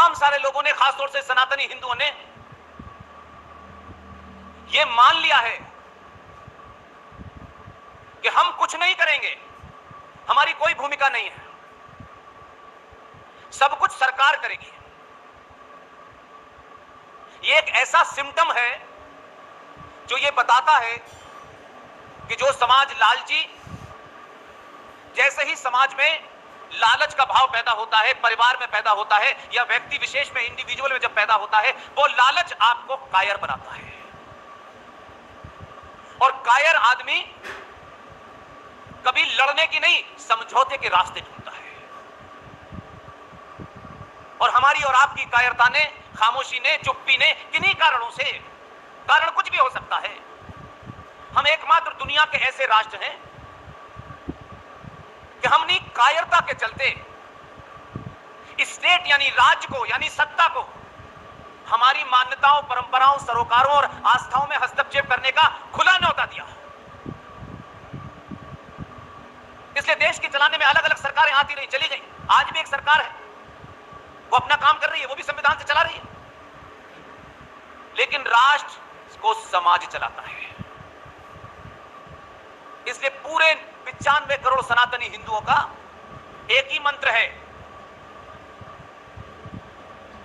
तमाम सारे लोगों ने, खासतौर से सनातनी हिंदुओं ने यह मान लिया है कि हम कुछ नहीं करेंगे, हमारी कोई भूमिका नहीं है, सब कुछ सरकार करेगी। यह एक ऐसा सिम्टम है जो यह बताता है कि जो समाज लालची, जैसे ही समाज में लालच का भाव पैदा होता है, परिवार में पैदा होता है या व्यक्ति विशेष में, इंडिविजुअल में जब पैदा होता है, वो लालच आपको कायर बनाता है। और कायर आदमी कभी लड़ने की नहीं, समझौते के रास्ते ढूंढता है। और हमारी और आपकी कायरता ने, खामोशी ने, चुप्पी ने, किन्हीं कारणों से, कारण कुछ भी हो सकता है, हम एकमात्र दुनिया के ऐसे राष्ट्र हैं कि हमने कायरता के चलते स्टेट यानी राज्य को, यानी सत्ता को, हमारी मान्यताओं, परंपराओं, सरोकारों और आस्थाओं में हस्तक्षेप करने का खुला न्योता दिया। इसलिए देश के चलाने में अलग अलग सरकारें आती रही, चली गई। आज भी एक सरकार है, वो अपना काम कर रही है, वो भी संविधान से चला रही है, लेकिन राष्ट्र को समाज चलाता है। इसलिए पूरे 95 करोड़ सनातनी हिंदुओं का एक ही मंत्र है,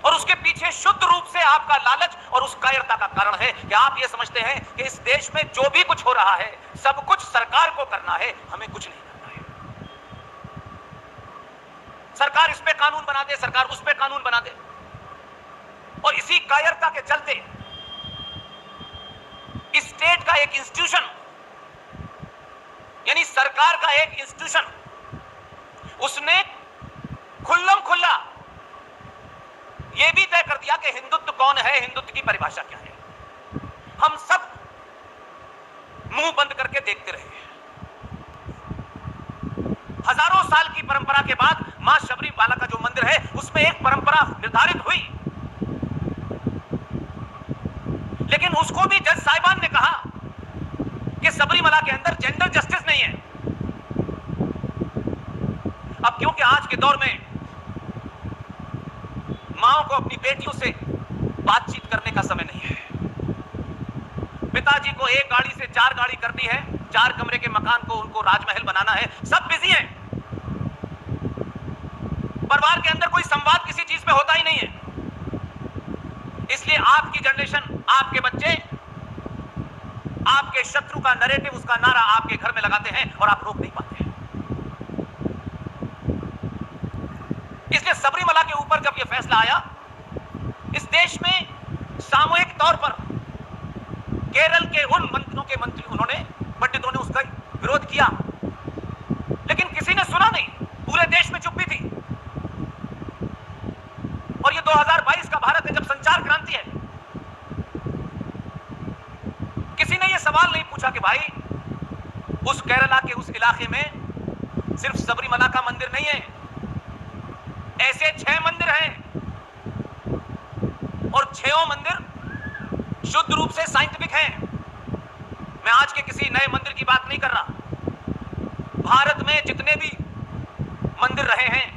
और उसके पीछे शुद्ध रूप से आपका लालच और उस कायरता का कारण है कि आप ये समझते हैं कि इस देश में जो भी कुछ हो रहा है, सब कुछ सरकार को करना है, हमें कुछ नहीं करना है। सरकार इस पे कानून बना दे, सरकार उस पे कानून बना दे। और इसी कायरता के चलते स्टेट का एक इंस्टीट्यूशन, यानी सरकार का एक इंस्टीट्यूशन, उसने खुल्लम खुल्ला यह भी तय कर दिया कि हिंदुत्व कौन है, हिंदुत्व की परिभाषा क्या है। हम सब मुंह बंद करके देखते रहे। हजारों साल की परंपरा के बाद मां शबरीमाला का जो मंदिर है, उसमें एक परंपरा निर्धारित हुई, लेकिन उसको भी जज साहिबान ने कहा कि सबरीमाला के अंदर जेंडर जस्टिस नहीं है। अब क्योंकि आज के दौर में माओ को अपनी बेटियों से बातचीत करने का समय नहीं है, पिताजी को एक गाड़ी से 4 गाड़ी करनी है, 4 कमरे के मकान को उनको राजमहल बनाना है, सब बिजी हैं। परिवार के अंदर कोई संवाद किसी चीज पे होता ही नहीं है। इसलिए आपकी जनरेशन, आपके बच्चे, आपके शत्रु का नैरेटिव, उसका नारा आपके घर में लगाते हैं और आप रोक नहीं पाते हैं। इसलिए सबरीमाला के ऊपर जब यह फैसला आया, इस देश में सामूहिक तौर पर केरल के उन मंत्रियों के मंत्री, उन्होंने, पंडितों ने उसका विरोध किया, लेकिन किसी ने सुना नहीं, पूरे देश में चुप्पी थी। और ये 2022 का भारत है, जब संचार क्रांति है। किसी ने ये सवाल नहीं पूछा कि भाई उस केरला के उस इलाके में सिर्फ सबरीमाला का मंदिर नहीं है, ऐसे 6 मंदिर हैं, और 6 मंदिर शुद्ध रूप से साइंटिफिक हैं। मैं आज के किसी नए मंदिर की बात नहीं कर रहा। भारत में जितने भी मंदिर रहे हैं,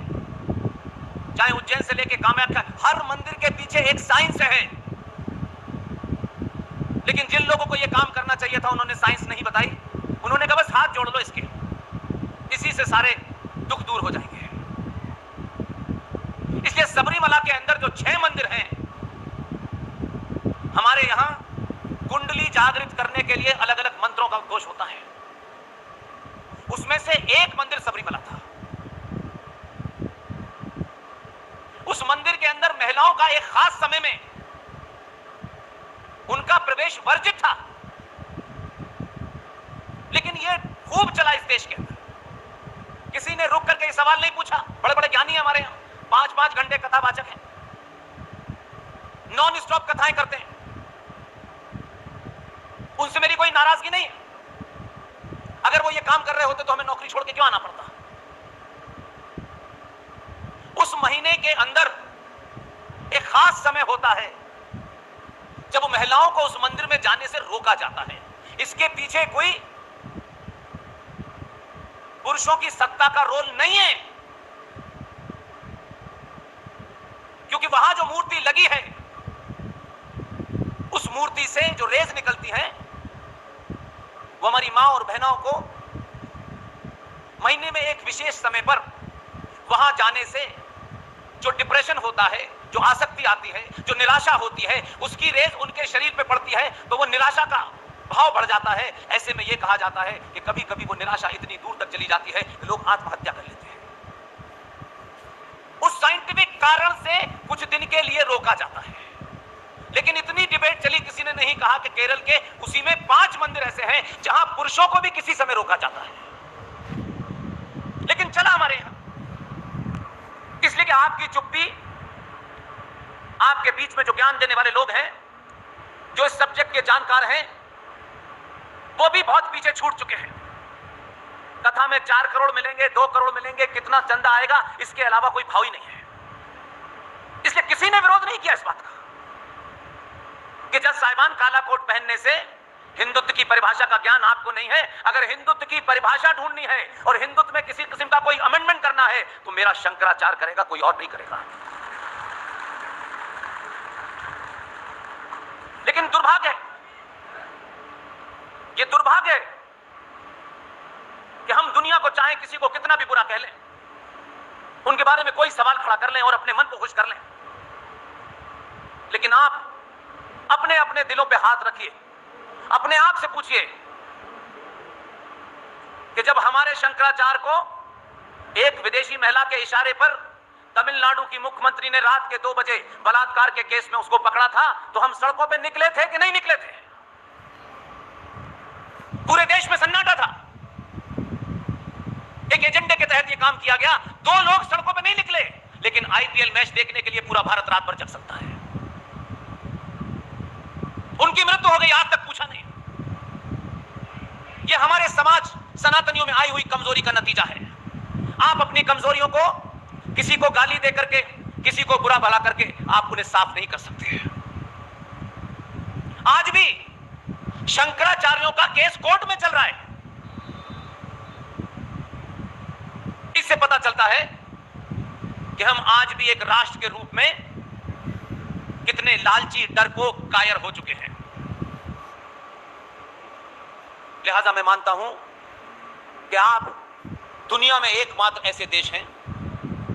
चाहे उज्जैन से लेके कामाख्या, हर मंदिर के पीछे एक साइंस है। लेकिन जिन लोगों को यह काम करना चाहिए था, उन्होंने साइंस नहीं बताई। उन्होंने कहा बस हाथ जोड़ लो इसके, इसी से सारे दुख दूर हो जाएंगे। इसलिए सबरीमाला के अंदर जो 6 मंदिर हैं, हमारे यहां कुंडली जागृत करने के लिए अलग अलग मंत्रों का उद्घोष होता है। उसमें से एक मंदिर सबरीमाला था। उस मंदिर के अंदर महिलाओं का एक खास समय में उनका प्रवेश वर्जित था, लेकिन यह खूब चला इस देश के अंदर। किसी ने रुक करके सवाल नहीं पूछा। बड़े बड़े ज्ञानी हमारे यहां 5-5 घंटे कथावाचक हैं, नॉन स्टॉप कथाएं करते हैं, उनसे मेरी कोई नाराजगी नहीं है। अगर वो ये काम कर रहे होते तो हमें नौकरी छोड़ के क्यों आना पड़ता। उस महीने के अंदर एक खास समय होता है जब महिलाओं को उस मंदिर में जाने से रोका जाता है। इसके पीछे कोई पुरुषों की सत्ता का रोल नहीं है, क्योंकि वहां वहां जो मूर्ति लगी है, उस मूर्ति से जो रेज निकलती है वो हमारी मां और बहनों को महीने में एक विशेष समय पर वहां जाने से जो डिप्रेशन होता है, जो आसक्ति आती है, जो निराशा होती है, उसकी रेज उनके शरीर पे पड़ती है तो वो निराशा का भाव बढ़ जाता है। ऐसे में यह कहा जाता है कि कभी कभी वो निराशा इतनी दूर तक चली जाती है कि लोग आत्महत्या कर लेते हैं। उस साइंटिफिक कारण से कुछ दिन के लिए रोका जाता है, लेकिन इतनी डिबेट चली, किसी ने नहीं कहा कि केरल के उसी में 5 मंदिर ऐसे हैं जहां पुरुषों को भी किसी समय रोका जाता है, लेकिन चला हमारे यहां। इसलिए कि आपकी चुप्पी, आपके बीच में जो ज्ञान देने वाले लोग हैं, जो इस सब्जेक्ट के जानकार हैं, वो भी बहुत पीछे छूट चुके हैं। कथा में 4 करोड़ मिलेंगे, 2 करोड़ मिलेंगे, कितना चंदा आएगा, इसके अलावा कोई भाव ही नहीं है। इसलिए किसी ने विरोध नहीं किया इस बात का कि जज साहिबान काला कोट पहनने से हिंदुत्व की परिभाषा का ज्ञान आपको नहीं है। अगर हिंदुत्व की परिभाषा ढूंढनी है और हिंदुत्व में किसी किस्म का कोई अमेंडमेंट करना है तो मेरा शंकराचार्य करेगा, कोई और नहीं करेगा। लेकिन दुर्भाग्य है, ये दुर्भाग्य है कि हम दुनिया को चाहे किसी को कितना भी बुरा कह लें, उनके बारे में कोई सवाल खड़ा कर लें और अपने मन को खुश कर लें, लेकिन आप अपने अपने दिलों पे हाथ रखिए, अपने आप से पूछिए कि जब हमारे शंकराचार्य को एक विदेशी महिला के इशारे पर तमिलनाडु की मुख्यमंत्री ने रात के 2 बजे बलात्कार के केस में उसको पकड़ा था, तो हम सड़कों पे निकले थे कि नहीं निकले थे? पूरे देश में सन्नाटा था। एक एजेंडे के तहत यह काम किया गया। 2 लोग सड़कों पे नहीं निकले, लेकिन आईपीएल मैच देखने के लिए पूरा भारत रात भर जग सकता है। उनकी मृत्यु हो गई, आज तक पूछा नहीं। यह हमारे समाज सनातनियों में आई हुई कमजोरी का नतीजा है। आप अपनी कमजोरियों को किसी को गाली दे करके, किसी को बुरा भला करके आप उन्हें साफ नहीं कर सकते। आज भी शंकराचार्यों का केस कोर्ट में चल रहा है। इससे पता चलता है कि हम आज भी एक राष्ट्र के रूप में कितने लालची, डरपोक, कायर हो चुके हैं। लिहाजा मैं मानता हूं कि आप दुनिया में एकमात्र ऐसे देश हैं,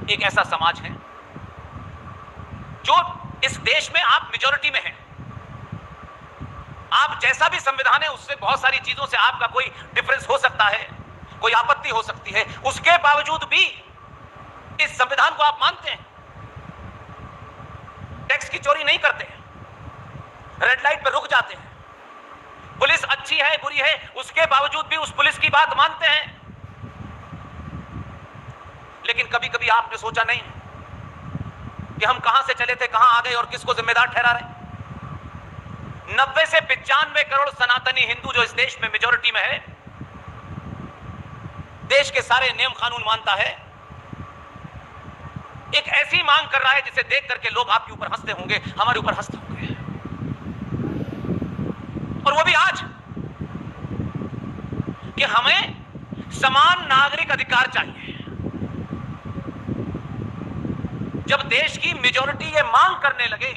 एक ऐसा समाज है जो इस देश में आप मेजॉरिटी में हैं। आप जैसा भी संविधान है उससे बहुत सारी चीजों से आपका कोई डिफरेंस हो सकता है, कोई आपत्ति हो सकती है, उसके बावजूद भी इस संविधान को आप मानते हैं। टैक्स की चोरी नहीं करते हैं, रेड लाइट पर रुक जाते हैं, पुलिस अच्छी है बुरी है उसके बावजूद भी उस पुलिस की बात मानते हैं। लेकिन कभी कभी आपने सोचा नहीं कि हम कहां से चले थे, कहां आ गए और किसको जिम्मेदार ठहरा रहे? 90 से 95 करोड़ सनातनी हिंदू जो इस देश में मेजॉरिटी में है, देश के सारे नियम कानून मानता है, एक ऐसी मांग कर रहा है जिसे देख करके लोग आपके ऊपर हंसते होंगे, हमारे ऊपर हंसते होंगे, और वो भी आज कि हमें समान नागरिक अधिकार चाहिए। जब देश की मेजॉरिटी ये मांग करने लगे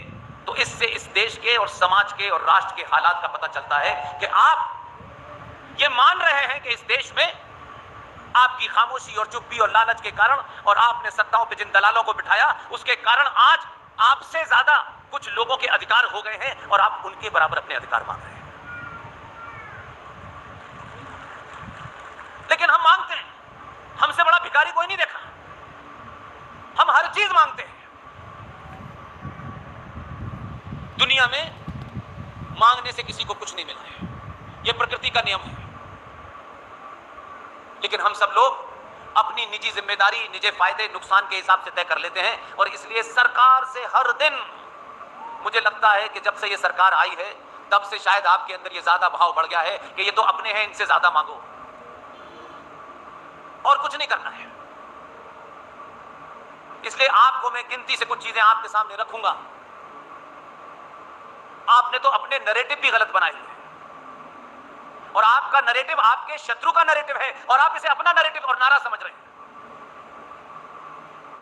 तो इससे इस देश के और समाज के और राष्ट्र के हालात का पता चलता है कि आप ये मान रहे हैं कि इस देश में आपकी खामोशी और चुप्पी और लालच के कारण और आपने सत्ताओं पे जिन दलालों को बिठाया उसके कारण आज आपसे ज्यादा कुछ लोगों के अधिकार हो गए हैं और आप उनके बराबर अपने अधिकार मांग रहे हैं। लेकिन हम मांगते हैं, हमसे बड़ा भिखारी कोई नहीं देखा, हम हर चीज मांगते हैं। दुनिया में मांगने से किसी को कुछ नहीं मिला है, यह प्रकृति का नियम है। लेकिन हम सब लोग अपनी निजी जिम्मेदारी, निजी फायदे नुकसान के हिसाब से तय कर लेते हैं और इसलिए सरकार से हर दिन मुझे लगता है कि जब से ये सरकार आई है तब से शायद आपके अंदर ये ज्यादा भाव बढ़ गया है कि ये तो अपने हैं, इनसे ज्यादा मांगो और कुछ नहीं करना है। इसलिए आपको मैं गिनती से कुछ चीजें आपके सामने रखूंगा। आपने तो अपने नैरेटिव भी गलत बनाए हुए और आपका नैरेटिव आपके शत्रु का नैरेटिव है और आप इसे अपना नैरेटिव और नारा समझ रहे हैं।